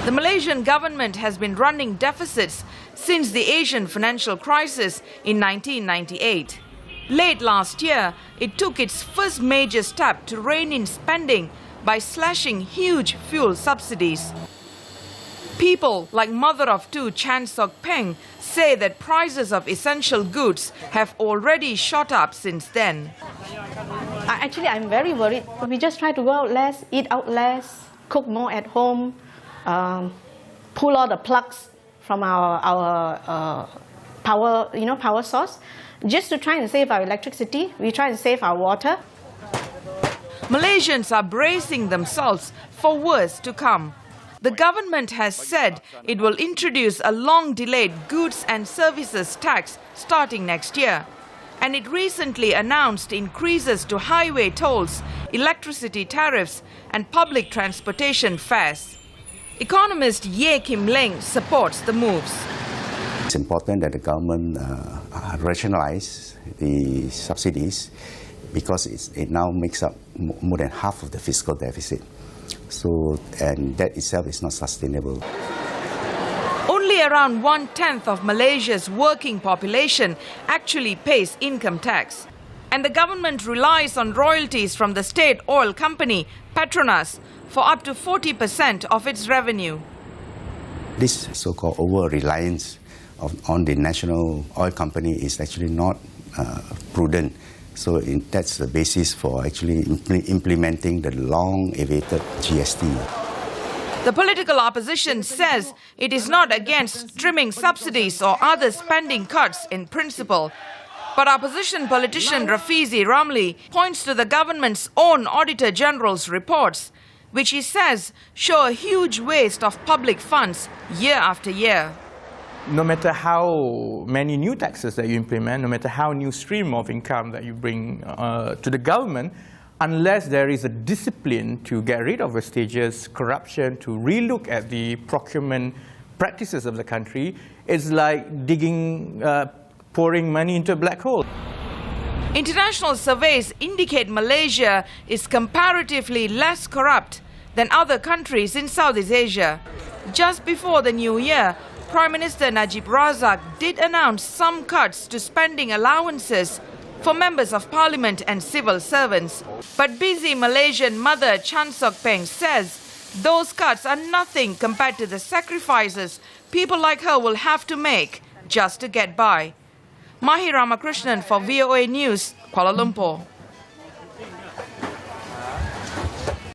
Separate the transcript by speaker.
Speaker 1: The Malaysian government has been running deficits since the Asian financial crisis in 1998. Late last year, it took its first major step to rein in spending by slashing huge fuel subsidies. People like mother of two Chan Sok Peng say that prices of essential goods have already shot up since then.
Speaker 2: Actually, I'm very worried. We just try to go out less, eat out less, cook more at home, pull all the plugs from our power source, just to try and save our electricity. We try and save our water.
Speaker 1: Malaysians are bracing themselves for worse to come. The government has said it will introduce a long-delayed goods and services tax starting next year. And it recently announced increases to highway tolls, electricity tariffs and public transportation fares. Economist Ye Kim Leng supports the moves.
Speaker 3: It's important that the government rationalize the subsidies because it now makes up more than half of the fiscal deficit. And that itself is not sustainable.
Speaker 1: Only around 1/10 of Malaysia's working population actually pays income tax. And the government relies on royalties from the state oil company, Petronas, for up to 40% of its revenue.
Speaker 3: This so-called over-reliance on the national oil company is actually not prudent. So that's the basis for actually implementing the long-awaited GST.
Speaker 1: The political opposition says it is not against trimming subsidies or other spending cuts in principle. But opposition politician Rafizi Ramli points to the government's own Auditor General's reports, which he says show a huge waste of public funds year after year.
Speaker 4: No matter how many new taxes that you implement, no matter how new stream of income that you bring to the government, unless there is a discipline to get rid of wastages, corruption, to relook at the procurement practices of the country, it's like pouring money into a black hole.
Speaker 1: International surveys indicate Malaysia is comparatively less corrupt than other countries in Southeast Asia. Just before the new year, Prime Minister Najib Razak did announce some cuts to spending allowances for members of parliament and civil servants. But busy Malaysian mother Chan Sok Peng says those cuts are nothing compared to the sacrifices people like her will have to make just to get by. Mahi Ramakrishnan for VOA News, Kuala Lumpur.